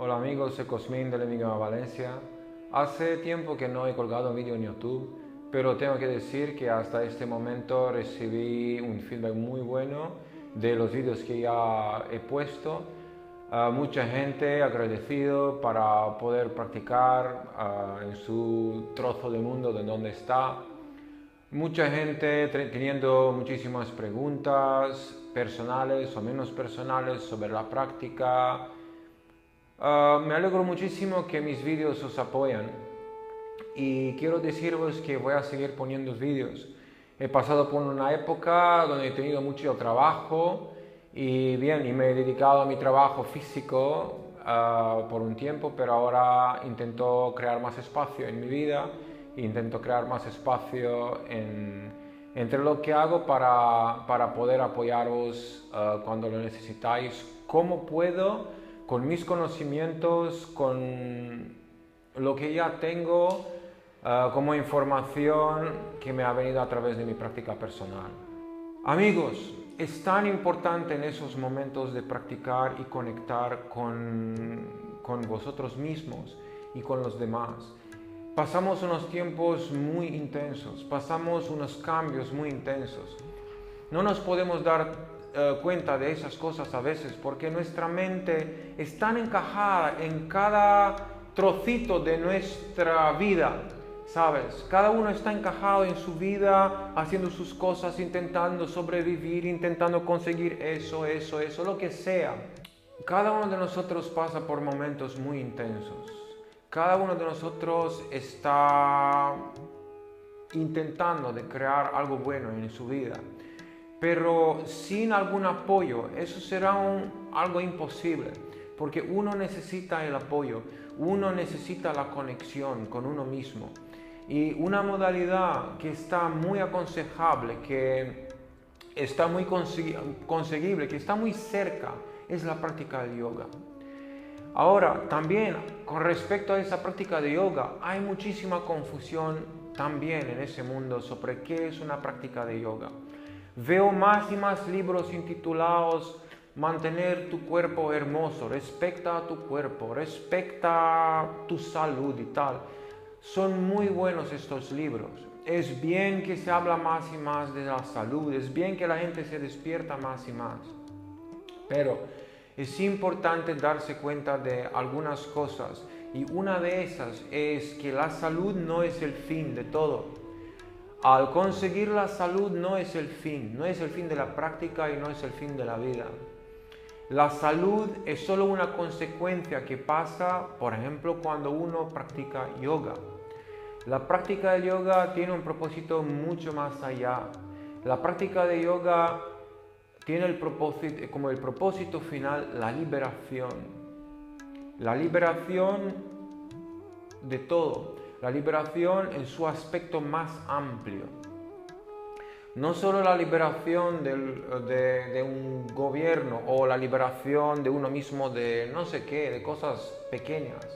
Hola amigos, soy Cosmin del Enigma Valencia. Hace tiempo que no he colgado un vídeo en YouTube, pero tengo que decir que hasta este momento recibí un feedback muy bueno de los vídeos que ya he puesto. Mucha gente agradecido para poder practicar en su trozo de mundo de donde está. Mucha gente teniendo muchísimas preguntas personales o menos personales sobre la práctica. Me alegro muchísimo que mis vídeos os apoyan y quiero deciros que voy a seguir poniendo vídeos. He pasado por una época donde he tenido mucho trabajo y me he dedicado a mi trabajo físico por un tiempo, pero ahora intento crear más espacio en mi vida, intento crear más espacio entre lo que hago para poder apoyaros cuando lo necesitáis. ¿Cómo puedo? Con mis conocimientos, con lo que ya tengo como información que me ha venido a través de mi práctica personal. Amigos, es tan importante en esos momentos de practicar y conectar con vosotros mismos y con los demás. Pasamos unos tiempos muy intensos, pasamos unos cambios muy intensos. No nos podemos dar cuenta de esas cosas a veces porque nuestra mente es tan encajada en cada trocito de nuestra vida, ¿sabes? Cada uno está encajado en su vida, haciendo sus cosas, intentando sobrevivir, intentando conseguir eso, lo que sea. Cada uno de nosotros pasa por momentos muy intensos. Cada uno de nosotros está intentando de crear algo bueno en su vida. Pero sin algún apoyo, eso será algo imposible, porque uno necesita el apoyo, uno necesita la conexión con uno mismo. Y una modalidad que está muy aconsejable, que está muy conseguible, que está muy cerca, es la práctica del yoga. Ahora, también con respecto a esa práctica de yoga, hay muchísima confusión también en ese mundo sobre qué es una práctica de yoga. Veo más y más libros intitulados Mantener tu cuerpo hermoso, respecta tu cuerpo, respecta tu salud y tal. Son muy buenos estos libros. Es bien que se habla más y más de la salud, es bien que la gente se despierta más y más. Pero es importante darse cuenta de algunas cosas y una de esas es que la salud no es el fin de todo. Al conseguir la salud no es el fin de la práctica y no es el fin de la vida. La salud es solo una consecuencia que pasa, por ejemplo, cuando uno practica yoga. La práctica de yoga tiene un propósito mucho más allá. La práctica de yoga tiene como el propósito final la liberación. La liberación de todo. La liberación en su aspecto más amplio. No solo la liberación de un gobierno o la liberación de uno mismo de no sé qué, de cosas pequeñas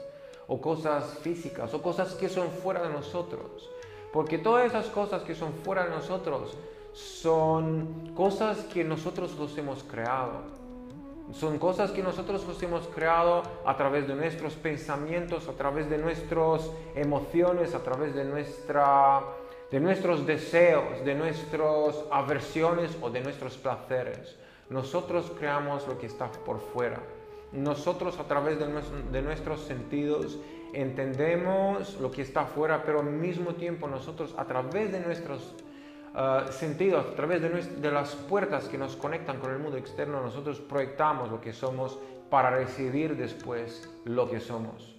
o cosas físicas o cosas que son fuera de nosotros. Porque todas esas cosas que son fuera de nosotros son cosas que nosotros los hemos creado. Son cosas que nosotros los hemos creado a través de nuestros pensamientos, a través de nuestras emociones, a través de nuestros deseos, de nuestras aversiones o de nuestros placeres. Nosotros creamos lo que está por fuera. Nosotros a través de nuestros sentidos entendemos lo que está afuera, pero al mismo tiempo nosotros a través de nuestros sentidos, a través de las puertas que nos conectan con el mundo externo, nosotros proyectamos lo que somos para recibir después lo que somos.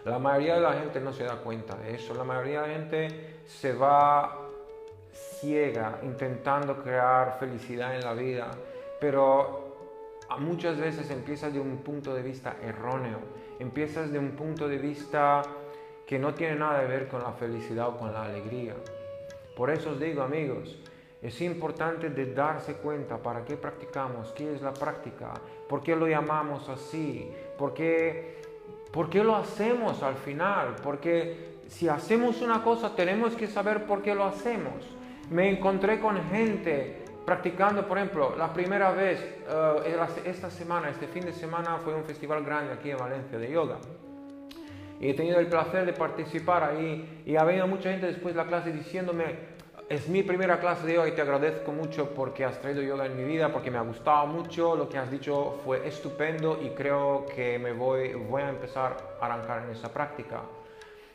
La mayoría de la gente no se da cuenta de eso. La mayoría de la gente se va ciega intentando crear felicidad en la vida, pero muchas veces empiezas de un punto de vista erróneo, empiezas de un punto de vista que no tiene nada que ver con la felicidad o con la alegría. Por eso os digo, amigos, es importante de darse cuenta para qué practicamos, qué es la práctica, por qué lo llamamos así, por qué lo hacemos al final, porque si hacemos una cosa tenemos que saber por qué lo hacemos. Me encontré con gente practicando, por ejemplo, la primera vez, este fin de semana fue un festival grande aquí en Valencia de yoga. Y he tenido el placer de participar ahí y ha venido mucha gente después de la clase diciéndome, es mi primera clase de yoga y te agradezco mucho porque has traído yoga en mi vida, porque me ha gustado mucho, lo que has dicho fue estupendo y creo que voy a empezar a arrancar en esa práctica.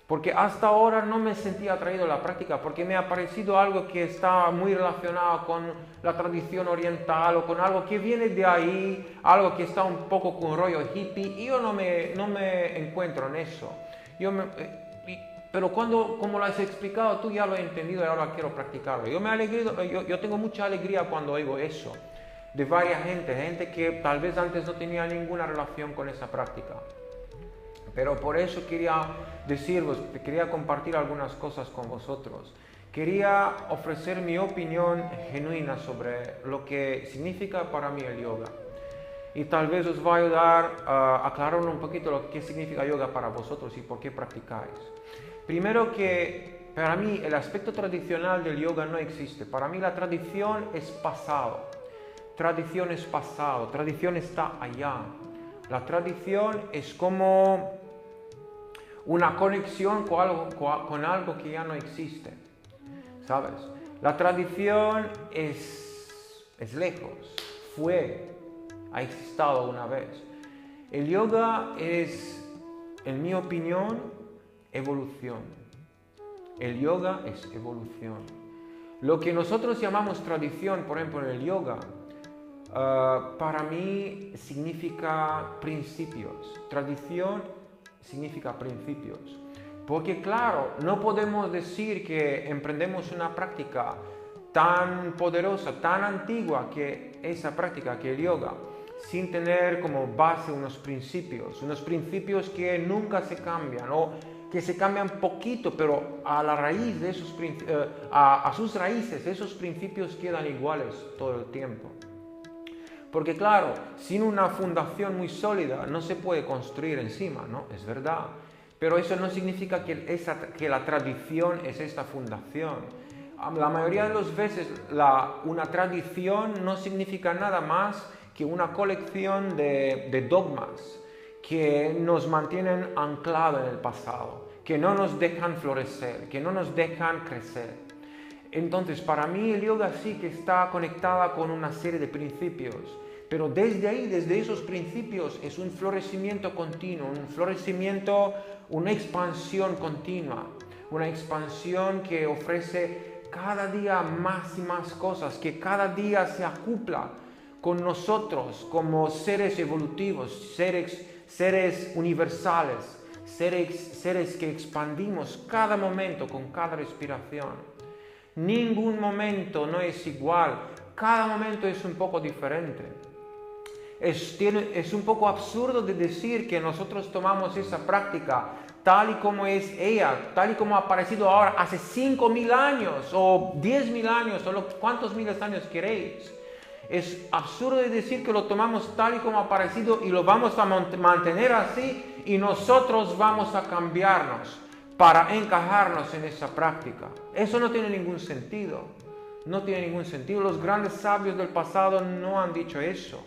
Porque hasta ahora no me sentía atraído a la práctica, porque me ha parecido algo que está muy relacionado con la tradición oriental o con algo que viene de ahí, algo que está un poco con rollo hippie, y yo no me encuentro en eso. Pero como lo has explicado tú, ya lo he entendido y ahora quiero practicarlo. Yo tengo mucha alegría cuando oigo eso, de varias gente que tal vez antes no tenía ninguna relación con esa práctica. Pero por eso quería quería compartir algunas cosas con vosotros. Quería ofrecer mi opinión genuina sobre lo que significa para mí el yoga. Y tal vez os va a ayudar a aclarar un poquito lo que significa yoga para vosotros y por qué practicáis. Primero que para mí el aspecto tradicional del yoga no existe. Para mí la tradición es pasado. Tradición es pasado. Tradición está allá. La tradición es como una conexión con algo que ya no existe, ¿sabes? La tradición es lejos, ha existido una vez. El yoga es, en mi opinión, evolución. El yoga es evolución. Lo que nosotros llamamos tradición, por ejemplo, en el yoga, para mí significa principios. Tradición significa principios. Porque claro, no podemos decir que emprendemos una práctica tan poderosa, tan antigua que esa práctica, que el yoga, sin tener como base unos principios que nunca se cambian o que se cambian poquito, pero a la raíz de a sus raíces esos principios quedan iguales todo el tiempo. Porque claro, sin una fundación muy sólida no se puede construir encima, ¿no? Es verdad. Pero eso no significa que la tradición es esta fundación. La mayoría de las veces una tradición no significa nada más que una colección de dogmas que nos mantienen anclados en el pasado, que no nos dejan florecer, que no nos dejan crecer. Entonces, para mí el yoga sí que está conectada con una serie de principios, pero desde ahí, desde esos principios, es un florecimiento continuo, una expansión continua, una expansión que ofrece cada día más y más cosas, que cada día se acopla con nosotros como seres evolutivos, seres universales, seres que expandimos cada momento con cada respiración. Ningún momento no es igual, cada momento es un poco diferente. Es un poco absurdo de decir que nosotros tomamos esa práctica tal y como es ella, tal y como ha aparecido ahora hace 5.000 años o 10.000 años o cuántos miles de años queréis. Es absurdo de decir que lo tomamos tal y como ha aparecido y lo vamos a mantener así y nosotros vamos a cambiarnos para encajarnos en esa práctica. Eso no tiene ningún sentido. No tiene ningún sentido. Los grandes sabios del pasado no han dicho eso.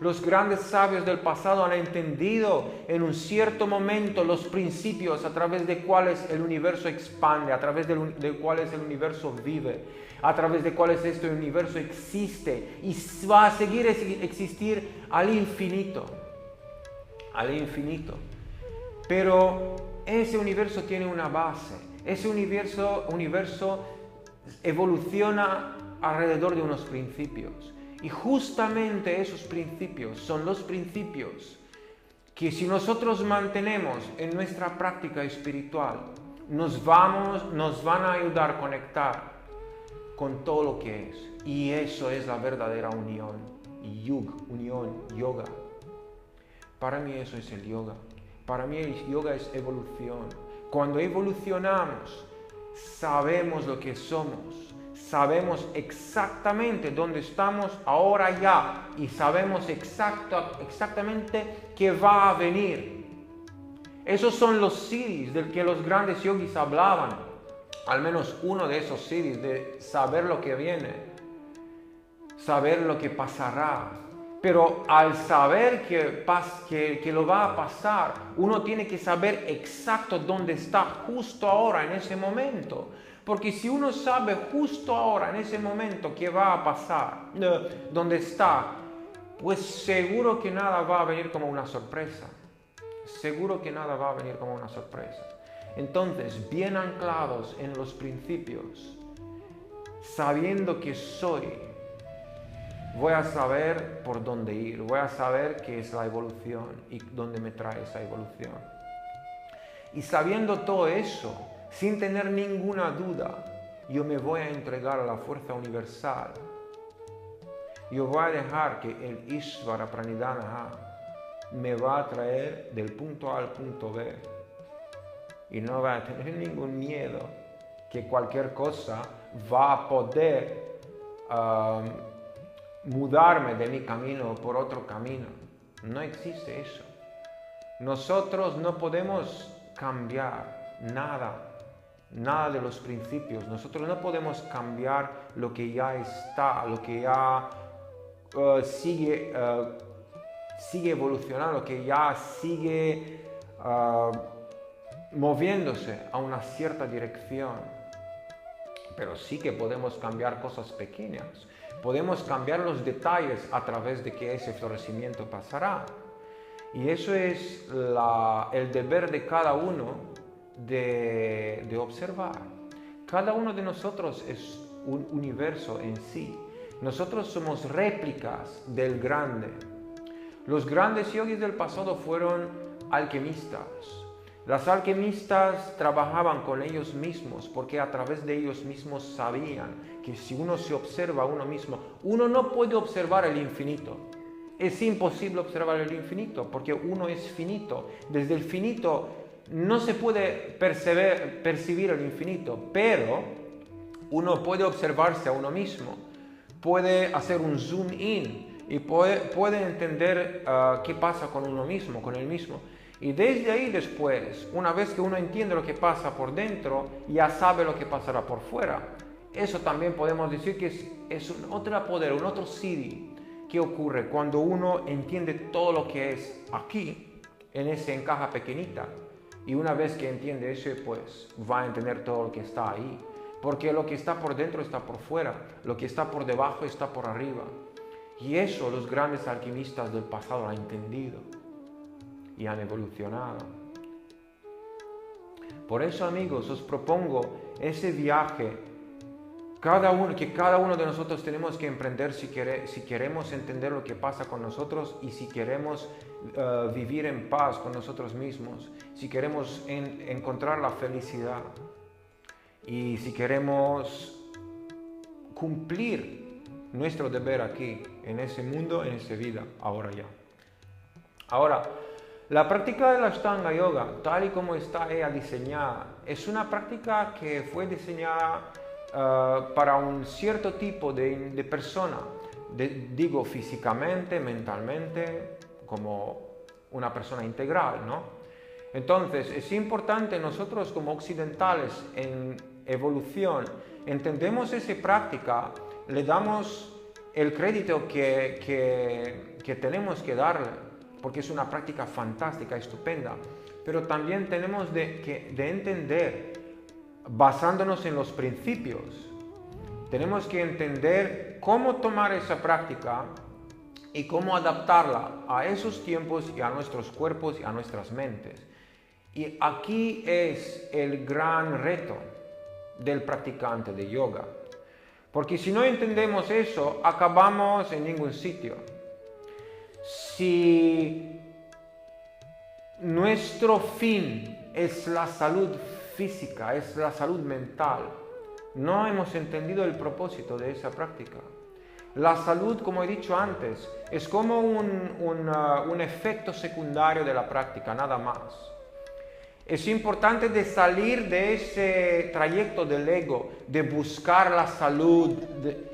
Los grandes sabios del pasado han entendido en un cierto momento los principios a través de cuales el universo expande, a través de cuales el universo vive, a través de cuales este universo existe y va a seguir existir al infinito. Al infinito. Pero ese universo tiene una base. Ese universo evoluciona alrededor de unos principios. Y justamente esos principios son los principios que si nosotros mantenemos en nuestra práctica espiritual, nos van a ayudar a conectar con todo lo que es. Y eso es la verdadera unión. Unión, yoga. Para mí eso es el yoga. Para mí el yoga es evolución. Cuando evolucionamos, sabemos lo que somos. Sabemos exactamente dónde estamos ahora ya y sabemos exactamente qué va a venir. Esos son los siddhis del que los grandes yogis hablaban. Al menos uno de esos siddhis, de saber lo que viene. saber lo que pasará. Pero al saber que lo va a pasar, uno tiene que saber exacto dónde está justo ahora, en ese momento. Porque si uno sabe justo ahora, en ese momento, qué va a pasar, dónde está, pues seguro que nada va a venir como una sorpresa. Seguro que nada va a venir como una sorpresa. Entonces, bien anclados en los principios, sabiendo que soy, voy a saber por dónde ir, voy a saber qué es la evolución y dónde me trae esa evolución. Y sabiendo todo eso, sin tener ninguna duda, yo me voy a entregar a la fuerza universal. Yo voy a dejar que el Ishvara Pranidhana me va a traer del punto A al punto B. Y no voy a tener ningún miedo que cualquier cosa va a poder mudarme de mi camino por otro camino. No existe eso. Nosotros no podemos cambiar nada de los principios. Nosotros no podemos cambiar lo que ya está, lo que ya sigue evolucionando, lo que ya sigue moviéndose a una cierta dirección. Pero sí que podemos cambiar cosas pequeñas. Podemos cambiar los detalles a través de que ese florecimiento pasará. Y eso es el deber de cada uno de observar. Cada uno de nosotros es un universo en sí. Nosotros somos réplicas del grande. Los grandes yogis del pasado fueron alquimistas. Los alquimistas trabajaban con ellos mismos porque a través de ellos mismos sabían que si uno se observa a uno mismo, uno no puede observar el infinito. Es imposible observar el infinito porque uno es finito. Desde el finito no se puede percibir el infinito, pero uno puede observarse a uno mismo, puede hacer un zoom in y puede entender qué pasa con uno mismo, con el mismo. Y desde ahí después, una vez que uno entiende lo que pasa por dentro, ya sabe lo que pasará por fuera. Eso también podemos decir que es un otro poder, un otro siddhi. ¿Qué ocurre cuando uno entiende todo lo que es aquí, en esa encaja pequeñita? Y una vez que entiende eso, pues va a entender todo lo que está ahí. Porque lo que está por dentro está por fuera, lo que está por debajo está por arriba. Y eso los grandes alquimistas del pasado lo han entendido y han evolucionado. Por eso, amigos, os propongo ese viaje que cada uno de nosotros tenemos que emprender si queremos entender lo que pasa con nosotros y si queremos vivir en paz con nosotros mismos, si queremos encontrar la felicidad y si queremos cumplir nuestro deber aquí, en ese mundo, en esa vida, ahora ya. Ahora, la práctica de la Ashtanga Yoga, tal y como está ella diseñada, es una práctica que fue diseñada para un cierto tipo de persona, digo físicamente, mentalmente, como una persona integral, ¿no? Entonces, es importante nosotros como occidentales en evolución, entendemos esa práctica, le damos el crédito que tenemos que darle, porque es una práctica fantástica, estupenda, pero también tenemos de entender, basándonos en los principios, tenemos que entender cómo tomar esa práctica y cómo adaptarla a esos tiempos y a nuestros cuerpos y a nuestras mentes. Y aquí es el gran reto del practicante de yoga, porque si no entendemos eso, acabamos en ningún sitio. Si nuestro fin es la salud física, es la salud mental, no hemos entendido el propósito de esa práctica. La salud, como he dicho antes, es como un efecto secundario de la práctica, nada más. Es importante de salir de ese trayecto del ego, de buscar la salud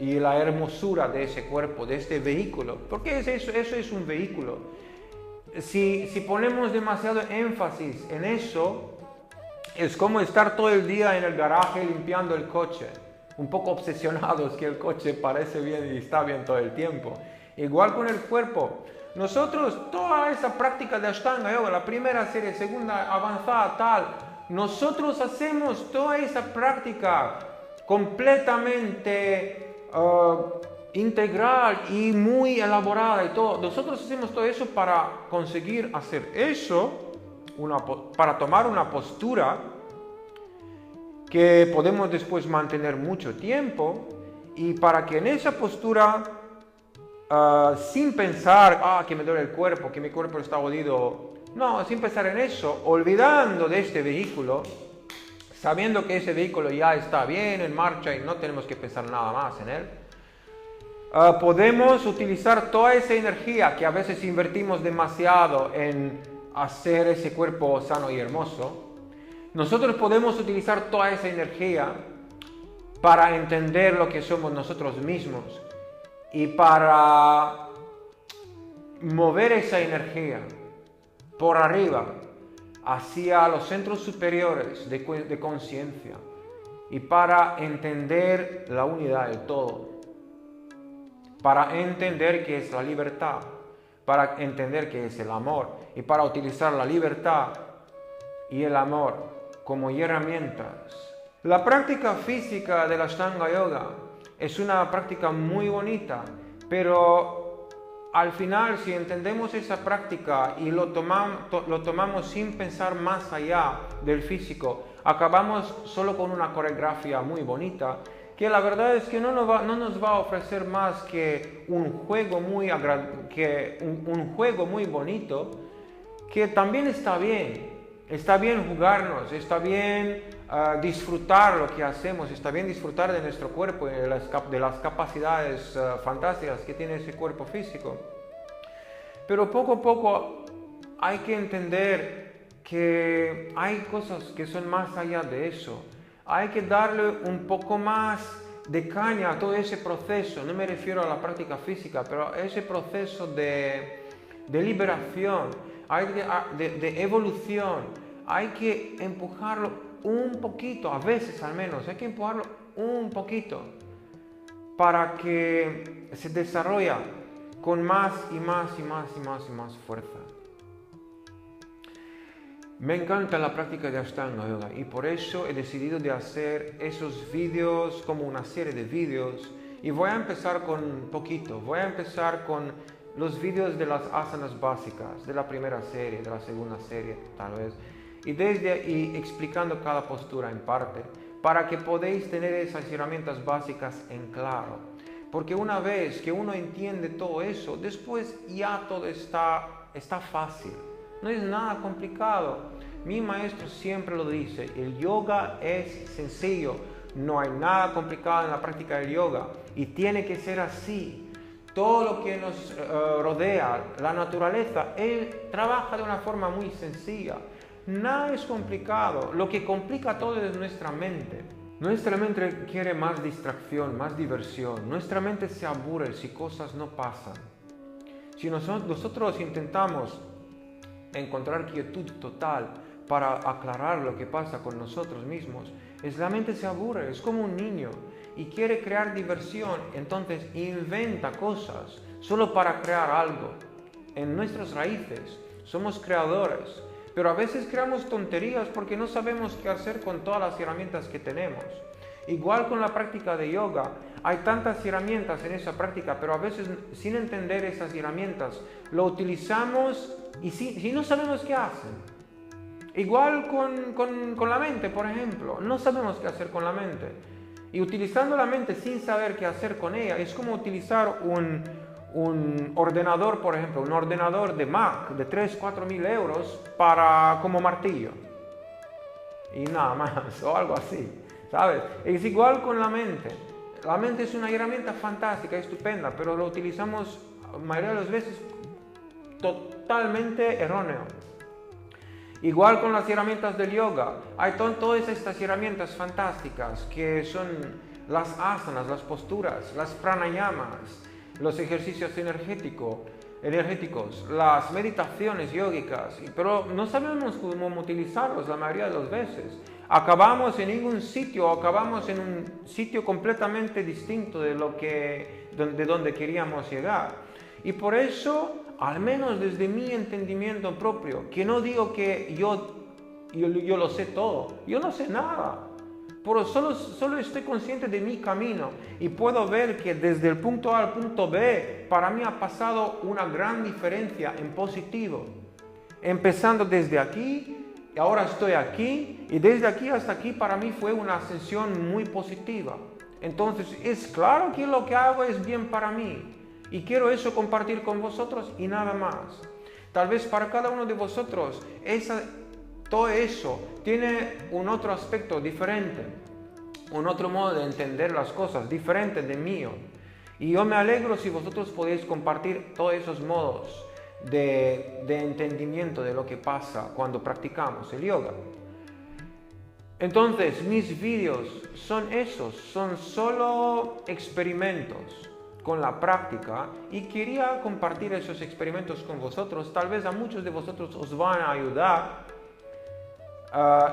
y la hermosura de ese cuerpo, de este vehículo. Porque eso es un vehículo. Si ponemos demasiado énfasis en eso, es como estar todo el día en el garaje limpiando el coche. un poco obsesionados que el coche parece bien y está bien todo el tiempo. Igual con el cuerpo. Nosotros, toda esa práctica de Ashtanga Yoga, la primera serie, segunda, avanzada, tal, nosotros hacemos toda esa práctica completamente integral y muy elaborada y todo. Nosotros hacemos todo eso para conseguir hacer eso, para tomar una postura que podemos después mantener mucho tiempo y para que en esa postura, sin pensar, que me duele el cuerpo, que mi cuerpo está jodido, no, sin pensar en eso, olvidando de este vehículo, sabiendo que ese vehículo ya está bien en marcha y no tenemos que pensar nada más en él, podemos utilizar toda esa energía que a veces invertimos demasiado en hacer ese cuerpo sano y hermoso. Nosotros podemos utilizar toda esa energía para entender lo que somos nosotros mismos y para mover esa energía por arriba hacia los centros superiores de conciencia y para entender la unidad del todo, para entender qué es la libertad, para entender qué es el amor y para utilizar la libertad y el amor como herramientas. La práctica física de la Ashtanga Yoga es una práctica muy bonita, pero al final, si entendemos esa práctica y lo tomamos sin pensar más allá del físico, acabamos solo con una coreografía muy bonita, que la verdad es que no nos va a ofrecer más que un juego muy bonito, que también está bien. Está bien jugarnos, está bien disfrutar lo que hacemos, está bien disfrutar de nuestro cuerpo y de las capacidades fantásticas que tiene ese cuerpo físico. Pero poco a poco hay que entender que hay cosas que son más allá de eso. Hay que darle un poco más de caña a todo ese proceso. No me refiero a la práctica física, pero a ese proceso de liberación, de evolución. Hay que empujarlo un poquito, a veces al menos, hay que empujarlo un poquito para que se desarrolle con más y más fuerza. Me encanta la práctica de Ashtanga Yoga y por eso he decidido de hacer esos vídeos como una serie de vídeos y voy a empezar con poquito, voy a empezar con los vídeos de las asanas básicas, de la primera serie, de la segunda serie tal vez, y desde ahí explicando cada postura en parte, para que podáis tener esas herramientas básicas en claro. Porque una vez que uno entiende todo eso, después ya todo está fácil, no es nada complicado. Mi maestro siempre lo dice, el yoga es sencillo, no hay nada complicado en la práctica del yoga y tiene que ser así. Todo lo que nos rodea, la naturaleza, él trabaja de una forma muy sencilla. Nada es complicado, lo que complica todo es nuestra mente. Nuestra mente quiere más distracción, más diversión. Nuestra mente se aburre si cosas no pasan. Si nosotros intentamos encontrar quietud total para aclarar lo que pasa con nosotros mismos, la mente se aburre, es como un niño y quiere crear diversión, entonces inventa cosas solo para crear algo. En nuestras raíces somos creadores, pero a veces creamos tonterías porque no sabemos qué hacer con todas las herramientas que tenemos. Igual con la práctica de yoga, hay tantas herramientas en esa práctica, pero a veces sin entender esas herramientas, lo utilizamos y si no sabemos qué hacen. Igual con la mente, por ejemplo, no sabemos qué hacer con la mente. Y utilizando la mente sin saber qué hacer con ella, es como utilizar un ordenador, por ejemplo, un ordenador de Mac de 3-4 mil euros como martillo. Y nada más, o algo así, ¿sabes? Es igual con la mente. La mente es una herramienta fantástica, estupenda, pero lo utilizamos la mayoría de las veces totalmente erróneo. Igual con las herramientas del yoga, hay todas estas herramientas fantásticas que son las asanas, las posturas, las pranayamas, los ejercicios energéticos, las meditaciones yógicas, pero no sabemos cómo utilizarlos la mayoría de las veces. acabamos en ningún sitio, acabamos en un sitio completamente distinto de donde queríamos llegar. Y por eso, al menos desde mi entendimiento propio, que no digo que yo lo sé todo, yo no sé nada, pero solo estoy consciente de mi camino y puedo ver que desde el punto A al punto B, para mí ha pasado una gran diferencia en positivo. Empezando desde aquí, ahora estoy aquí, y desde aquí hasta aquí para mí fue una ascensión muy positiva. Entonces es claro que lo que hago es bien para mí y quiero eso compartir con vosotros y nada más. Tal vez para cada uno de vosotros todo eso tiene un otro aspecto diferente, un otro modo de entender las cosas diferente del mío. Y yo me alegro si vosotros podéis compartir todos esos modos de entendimiento de lo que pasa cuando practicamos el yoga. Entonces, mis vídeos son esos, son solo experimentos con la práctica y quería compartir esos experimentos con vosotros. Tal vez a muchos de vosotros os van a ayudar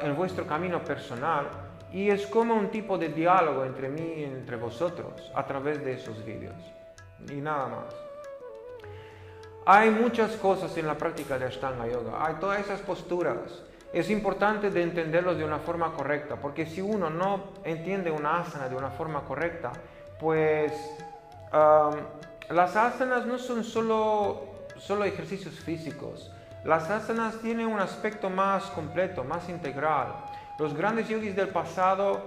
en vuestro camino personal y es como un tipo de diálogo entre mí y entre vosotros a través de esos vídeos y nada más. Hay muchas cosas en la práctica de Ashtanga Yoga, hay todas esas posturas. Es importante de entenderlos de una forma correcta, porque si uno no entiende una asana de una forma correcta, pues las asanas no son solo ejercicios físicos. Las asanas tienen un aspecto más completo, más integral. Los grandes yogis del pasado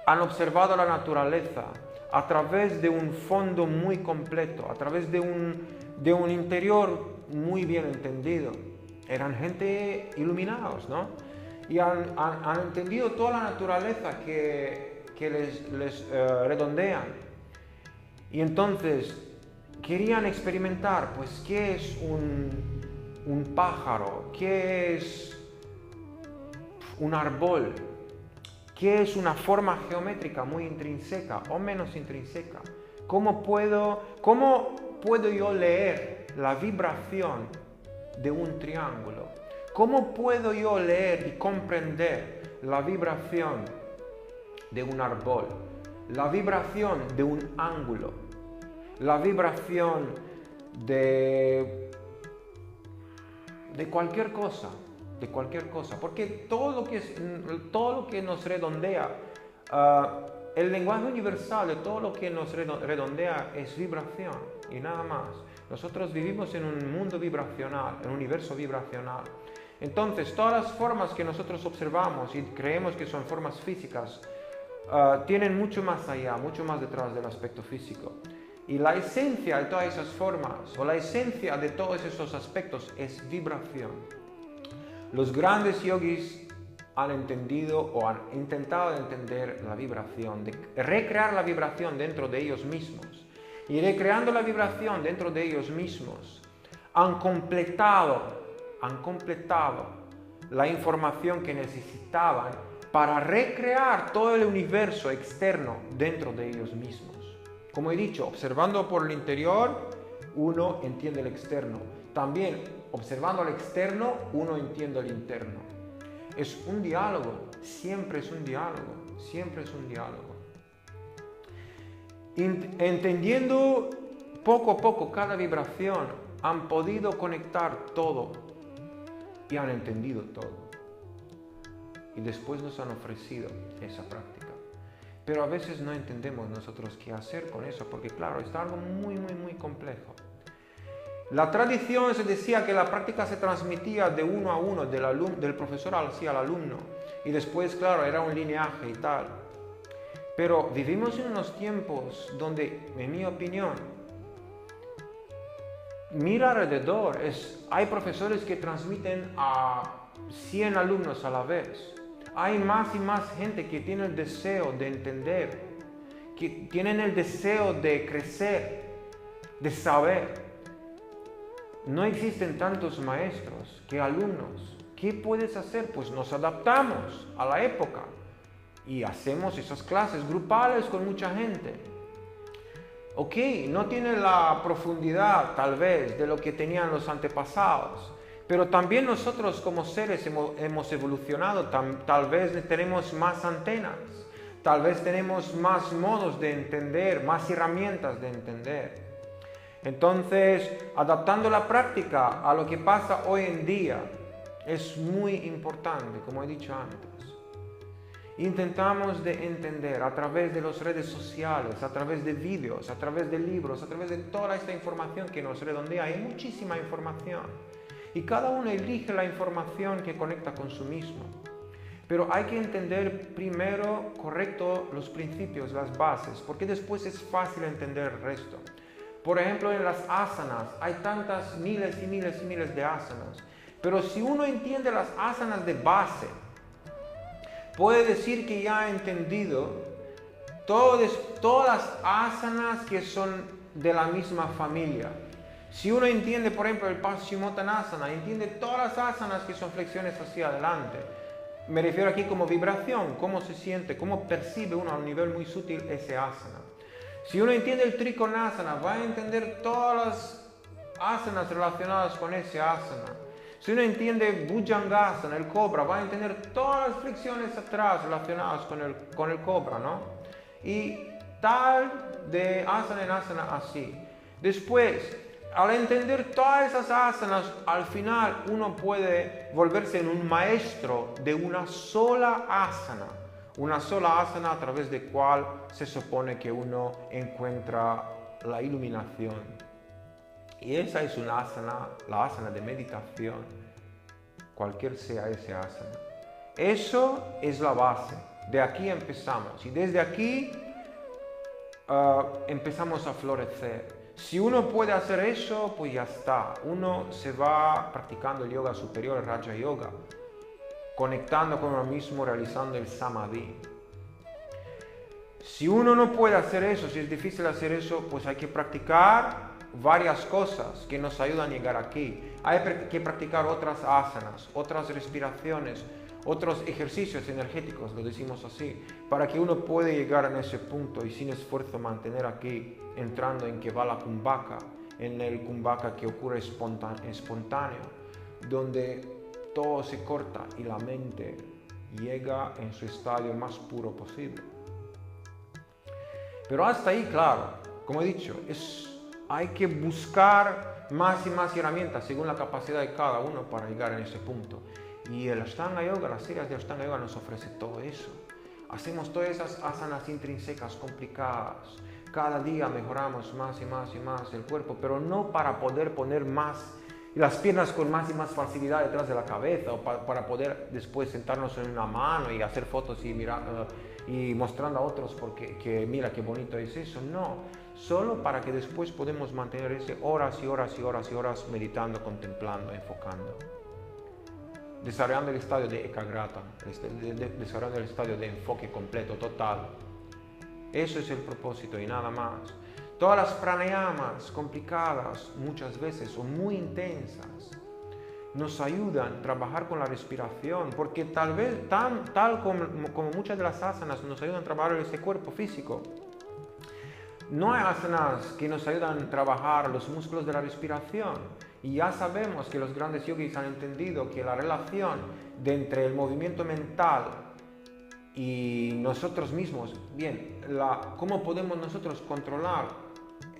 han observado la naturaleza a través de un fondo muy completo, a través de un interior muy bien entendido. Eran gente iluminados, ¿no? Y han entendido toda la naturaleza que les redondean. Y entonces querían experimentar, pues, qué es un pájaro, qué es un árbol, qué es una forma geométrica muy intrínseca o menos intrínseca. ¿Cómo puedo yo leer la vibración de un triángulo? ¿Cómo puedo yo leer y comprender la vibración de un árbol? La vibración de un ángulo, la vibración de cualquier cosa, porque todo lo que nos redondea, el lenguaje universal de todo lo que nos redondea es vibración y nada más. Nosotros vivimos en un mundo vibracional, en un universo vibracional. Entonces, todas las formas que nosotros observamos y creemos que son formas físicas, tienen mucho más allá, mucho más detrás del aspecto físico. Y la esencia de todas esas formas, o la esencia de todos esos aspectos, es vibración. Los grandes yogis han entendido o han intentado entender la vibración, de recrear la vibración dentro de ellos mismos. Y recreando la vibración dentro de ellos mismos, han completado la información que necesitaban para recrear todo el universo externo dentro de ellos mismos. Como he dicho, observando por el interior, uno entiende el externo. También, observando el externo, uno entiende el interno. Es un diálogo, siempre es un diálogo, siempre es un diálogo. Entendiendo poco a poco cada vibración, han podido conectar todo y han entendido todo. Y después nos han ofrecido esa práctica. Pero a veces no entendemos nosotros qué hacer con eso, porque claro, está algo muy, muy, muy complejo. La tradición se decía que la práctica se transmitía de uno a uno, del profesor hacia el alumno, y después, claro, era un lineaje y tal. Pero vivimos en unos tiempos donde, en mi opinión, mira alrededor, hay profesores que transmiten a 100 alumnos a la vez. Hay más y más gente que tiene el deseo de entender, que tienen el deseo de crecer, de saber. No existen tantos maestros que alumnos. ¿Qué puedes hacer? Pues nos adaptamos a la época y hacemos esas clases grupales con mucha gente. Ok, no tiene la profundidad tal vez de lo que tenían los antepasados, Pero también nosotros como seres hemos evolucionado, tal vez tenemos más antenas, tal vez tenemos más modos de entender, más herramientas de entender. Entonces, adaptando la práctica a lo que pasa hoy en día es muy importante, como he dicho antes. Intentamos de entender a través de las redes sociales, a través de vídeos, a través de libros, a través de toda esta información que nos redondea. Hay muchísima información y cada uno elige la información que conecta con su mismo. Pero hay que entender primero correcto los principios, las bases, porque después es fácil entender el resto. Por ejemplo, en las asanas hay tantas miles y miles y miles de asanas, pero si uno entiende las asanas de base, puede decir que ya ha entendido todas las asanas que son de la misma familia. Si uno entiende, por ejemplo, el Paschimottanasana, entiende todas las asanas que son flexiones hacia adelante. Me refiero aquí como vibración, cómo se siente, cómo percibe uno a un nivel muy sutil ese asana. Si uno entiende el Trikonasana, va a entender todas las asanas relacionadas con ese asana. Si uno entiende Bhujangasana, el cobra, va a entender todas las flexiones atrás relacionadas con el cobra, ¿no? Y tal de asana en asana así. Después, al entender todas esas asanas, al final uno puede volverse en un maestro de una sola asana. Una sola asana a través de cual se supone que uno encuentra la iluminación. Y esa es una asana, la asana de meditación, cualquier sea ese asana. Eso es la base. De aquí empezamos. Y desde aquí empezamos a florecer. Si uno puede hacer eso, pues ya está. Uno se va practicando el yoga superior, el Raja Yoga, conectando con uno mismo, realizando el Samadhi. Si uno no puede hacer eso, si es difícil hacer eso, pues hay que practicar varias cosas que nos ayudan a llegar aquí. Hay que practicar otras asanas, otras respiraciones, otros ejercicios energéticos, lo decimos así, para que uno pueda llegar en ese punto y sin esfuerzo mantener aquí, entrando en Kevala Kumbhaka, en el Kumbhaka que ocurre espontáneo, donde todo se corta y la mente llega en su estadio más puro posible. Pero hasta ahí, claro, como he dicho, hay que buscar más y más herramientas según la capacidad de cada uno para llegar en ese punto. Y el Ashtanga Yoga, las series de Ashtanga Yoga nos ofrece todo eso. Hacemos todas esas asanas intrínsecas complicadas. Cada día mejoramos más y más y más el cuerpo, pero no para poder poner más las piernas con más y más facilidad detrás de la cabeza, o para poder después sentarnos en una mano y hacer fotos y mostrando a otros que mira qué bonito es eso. No, solo para que después podemos mantener ese horas y horas y horas y horas meditando, contemplando, enfocando. Desarrollando el estadio de Ekagrata, desarrollando el estadio de enfoque completo, total. Eso es el propósito y nada más. Todas las pranayamas complicadas, muchas veces, o muy intensas, nos ayudan a trabajar con la respiración, porque tal vez, tal como muchas de las asanas nos ayudan a trabajar ese cuerpo físico, no hay asanas que nos ayudan a trabajar los músculos de la respiración. Y ya sabemos que los grandes yogis han entendido que la relación entre el movimiento mental y nosotros mismos, bien, cómo podemos nosotros controlar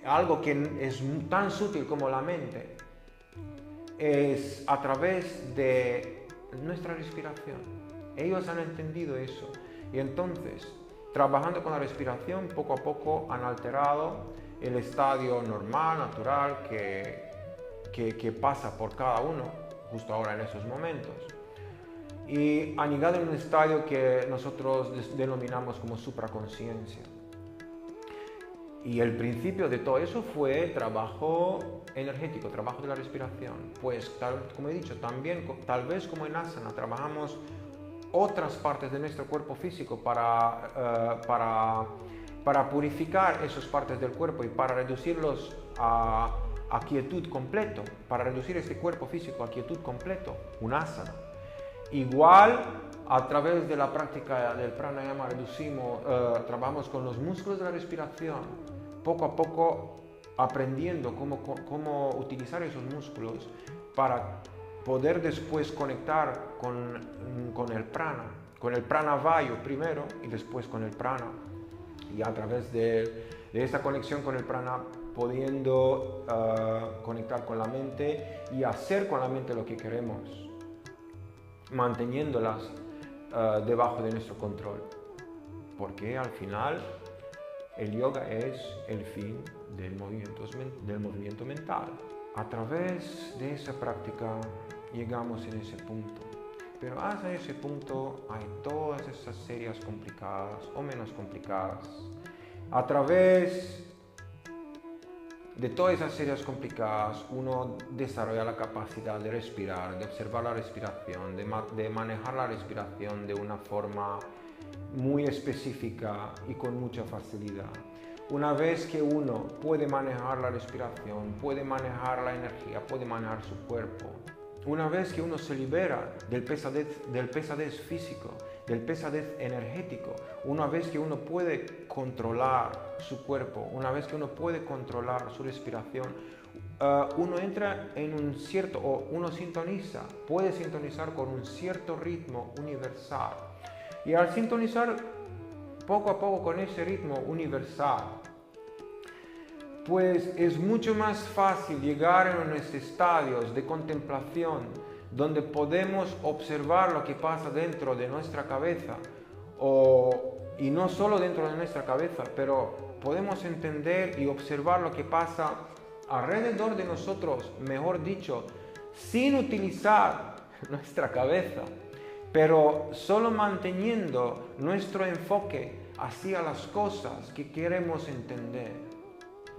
algo que es tan sutil como la mente, es a través de nuestra respiración. Ellos han entendido eso y entonces, trabajando con la respiración, poco a poco han alterado el estadio normal, natural, que pasa por cada uno justo ahora en esos momentos. Y han llegado en un estadio que nosotros denominamos como supraconciencia. Y el principio de todo eso fue trabajo energético, trabajo de la respiración. Pues, como he dicho, también, tal vez como en asana, trabajamos otras partes de nuestro cuerpo físico para purificar esas partes del cuerpo y para reducirlos a quietud completo, para reducir este cuerpo físico a quietud completo, un asana. Igual, a través de la práctica del pranayama trabajamos con los músculos de la respiración, poco a poco aprendiendo cómo utilizar esos músculos para poder después conectar con el prana vayu primero y después con el prana. Y a través de esta conexión con el prana, pudiendo conectar con la mente y hacer con la mente lo que queremos, manteniéndolas debajo de nuestro control. Porque al final el yoga es el fin del movimiento mental. A través de esa práctica llegamos en ese punto. Pero hasta ese punto hay todas esas series complicadas o menos complicadas. A través de todas esas series complicadas, uno desarrolla la capacidad de respirar, de observar la respiración, de manejar la respiración de una forma muy específica y con mucha facilidad. Una vez que uno puede manejar la respiración, puede manejar la energía, puede manejar su cuerpo, una vez que uno se libera del pesadez físico, del pesadez energético, una vez que uno puede controlar su cuerpo, una vez que uno puede controlar su respiración, uno entra en un cierto, o uno puede sintonizar con un cierto ritmo universal. Y al sintonizar poco a poco con ese ritmo universal, pues es mucho más fácil llegar a unos estadios de contemplación donde podemos observar lo que pasa dentro de nuestra cabeza, y no solo dentro de nuestra cabeza, pero podemos entender y observar lo que pasa alrededor de nosotros, mejor dicho, sin utilizar nuestra cabeza, pero solo manteniendo nuestro enfoque hacia las cosas que queremos entender.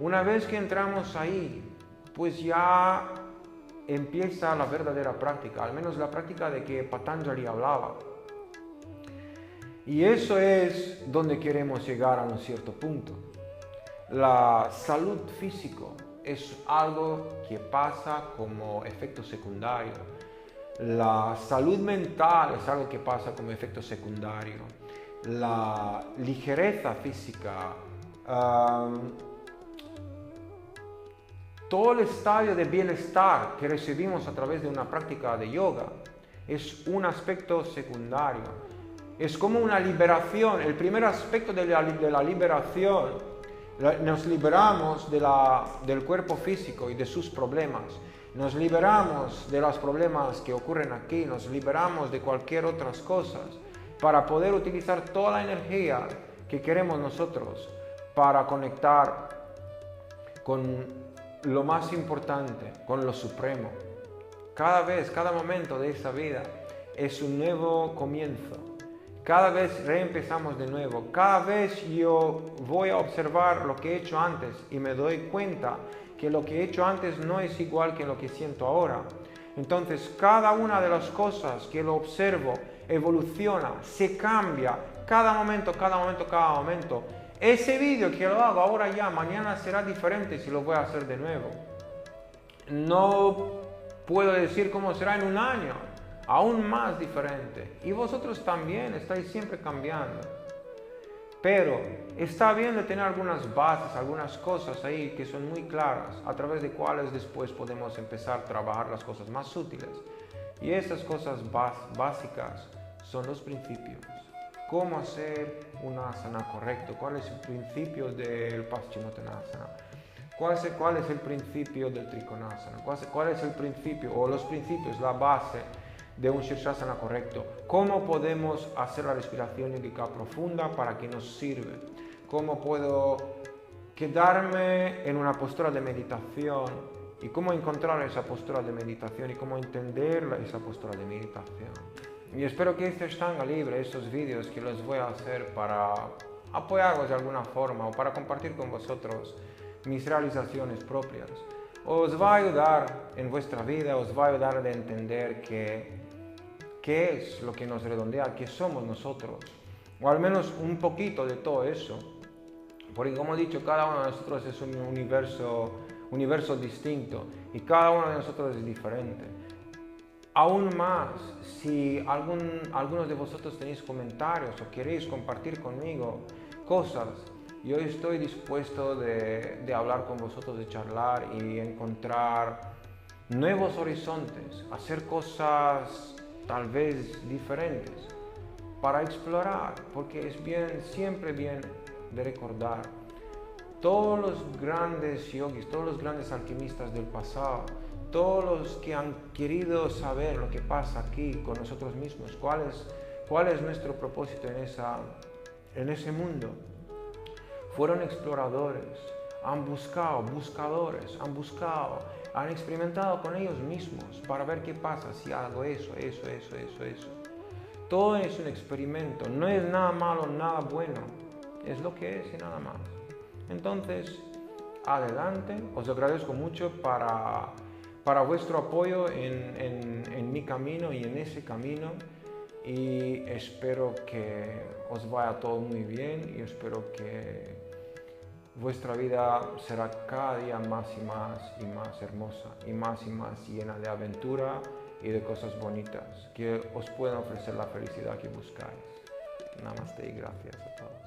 Una vez que entramos ahí, pues ya empieza la verdadera práctica, al menos la práctica de que Patanjali hablaba. Y eso es donde queremos llegar a un cierto punto. La salud física es algo que pasa como efecto secundario. La salud mental es algo que pasa como efecto secundario. La ligereza física, todo el estadio de bienestar que recibimos a través de una práctica de yoga es un aspecto secundario. Es como una liberación, el primer aspecto de la liberación. Nos liberamos del cuerpo físico y de sus problemas. Nos liberamos de los problemas que ocurren aquí, nos liberamos de cualquier otras cosas para poder utilizar toda la energía que queremos nosotros para conectar con lo más importante, con lo supremo. Cada momento de esa vida es un nuevo comienzo. Cada vez reempezamos de nuevo. Cada vez yo voy a observar lo que he hecho antes y me doy cuenta que lo que he hecho antes no es igual que lo que siento ahora. Entonces, cada una de las cosas que lo observo evoluciona, se cambia, cada momento. Ese vídeo que lo hago ahora ya, mañana será diferente si lo voy a hacer de nuevo. No puedo decir cómo será en un año, aún más diferente. Y vosotros también estáis siempre cambiando. Pero está bien de tener algunas bases, algunas cosas ahí que son muy claras, a través de cuales después podemos empezar a trabajar las cosas más sutiles. Y estas cosas básicas son los principios. Cómo hacer un asana correcto, cuál es el principio del Paschimottanasana, cuál es el principio del Trikonasana, cuál es el principio o los principios, la base de un Shirshasana correcto, cómo podemos hacer la respiración yogica profunda para que nos sirva, cómo puedo quedarme en una postura de meditación y cómo encontrar esa postura de meditación y cómo entender esa postura de meditación. Y espero que este Ashtanga libre, estos vídeos que los voy a hacer para apoyaros de alguna forma o para compartir con vosotros mis realizaciones propias, os va a ayudar en vuestra vida, os va a ayudar a entender qué es lo que nos redondea, qué somos nosotros, o al menos un poquito de todo eso. Porque como he dicho, cada uno de nosotros es un universo distinto y cada uno de nosotros es diferente. Aún más, si algunos de vosotros tenéis comentarios o queréis compartir conmigo cosas, yo estoy dispuesto de hablar con vosotros, de charlar y encontrar nuevos horizontes, hacer cosas tal vez diferentes, para explorar, porque es bien, siempre bien de recordar. Todos los grandes yogis, todos los grandes alquimistas del pasado, todos los que han querido saber lo que pasa aquí con nosotros mismos, cuál es nuestro propósito en ese mundo, fueron exploradores, han buscado, buscadores, han experimentado con ellos mismos para ver qué pasa si hago eso. Todo es un experimento, no es nada malo, nada bueno, es lo que es y nada más. Entonces, adelante, os agradezco mucho para vuestro apoyo en mi camino y en ese camino, y espero que os vaya todo muy bien y espero que vuestra vida será cada día más y más hermosa y más llena de aventura y de cosas bonitas que os puedan ofrecer la felicidad que buscáis. Namaste y gracias a todos.